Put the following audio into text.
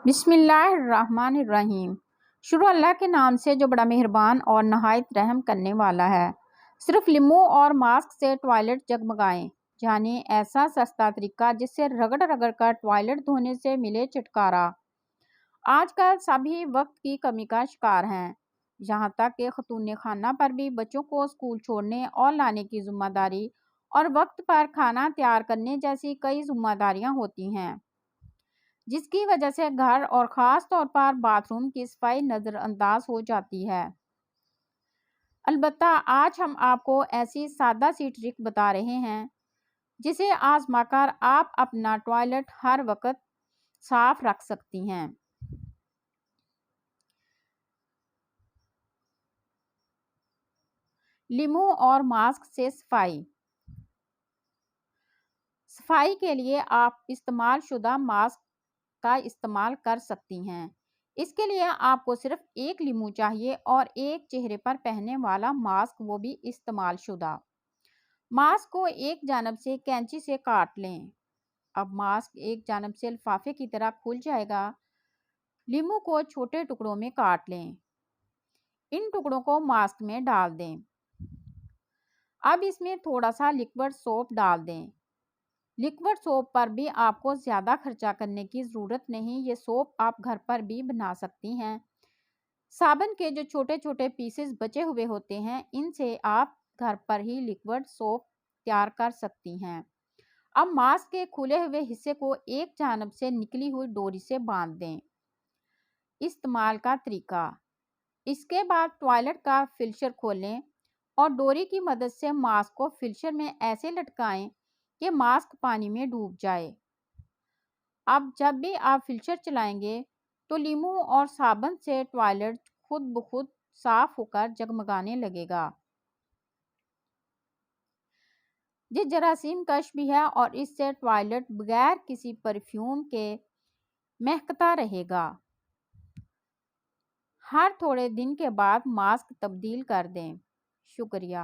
بسم اللہ الرحمن الرحیم۔ شروع اللہ کے نام سے جو بڑا مہربان اور نہایت رحم کرنے والا ہے۔ صرف لیموں اور ماسک سے ٹوائلٹ جگمگائیں، جانیں ایسا سستا طریقہ جس سے رگڑ رگڑ کر ٹوائلٹ دھونے سے ملے چھٹکارا۔ آج کل سبھی وقت کی کمی کا شکار ہیں، یہاں تک کہ خاتون خانہ پر بھی بچوں کو اسکول چھوڑنے اور لانے کی ذمہ داری اور وقت پر کھانا تیار کرنے جیسی کئی ذمہ داریاں ہوتی ہیں، جس کی وجہ سے گھر اور خاص طور پر باتھ روم کی صفائی نظر انداز ہو جاتی ہے۔ البتہ آج ہم آپ کو ایسی سادہ سی ٹرک بتا رہے ہیں جسے آزما کر آپ اپنا ٹوائلٹ ہر وقت صاف رکھ سکتی ہیں۔ لیموں اور ماسک سے صفائی۔ صفائی کے لیے آپ استعمال شدہ ماسک کا استعمال کر سکتی ہیں۔ اس کے لیے آپ کو صرف ایک لیموں چاہیے اور ایک چہرے پر پہننے والا ماسک، وہ بھی استعمال شدہ۔ ماسک کو ایک جانب سے کینچی سے کاٹ لیں۔ اب ماسک ایک جانب سے لفافے کی طرح کھل جائے گا۔ لیموں کو چھوٹے ٹکڑوں میں کاٹ لیں۔ ان ٹکڑوں کو ماسک میں ڈال دیں۔ اب اس میں تھوڑا سا لیکوڈ سوپ ڈال دیں۔ لیکوڈ سوپ پر بھی آپ کو زیادہ خرچہ کرنے کی ضرورت نہیں، یہ سوپ آپ گھر پر بھی بنا سکتی ہیں۔ صابن کے جو چھوٹے چھوٹے پیسز بچے ہوئے ہوتے ہیں، ان سے آپ گھر پر ہی لیکوڈ سوپ تیار کر سکتی ہیں۔ اب ماسک کے کھلے ہوئے حصے کو ایک جانب سے نکلی ہوئی ڈوری سے باندھ دیں۔ استعمال کا طریقہ: اس کے بعد ٹوائلٹ کا فلشر کھولیں اور ڈوری کی مدد سے ماسک کو فلشر میں ایسے لٹکائیں کہ ماسک پانی میں ڈوب جائے۔ اب جب بھی آپ فلشر چلائیں گے تو لیموں اور صابن سے ٹوائلٹ خود بخود صاف ہو کر جگمگانے لگے گا۔ یہ جراثیم کش بھی ہے اور اس سے ٹوائلٹ بغیر کسی پرفیوم کے مہکتا رہے گا۔ ہر تھوڑے دن کے بعد ماسک تبدیل کر دیں۔ شکریہ۔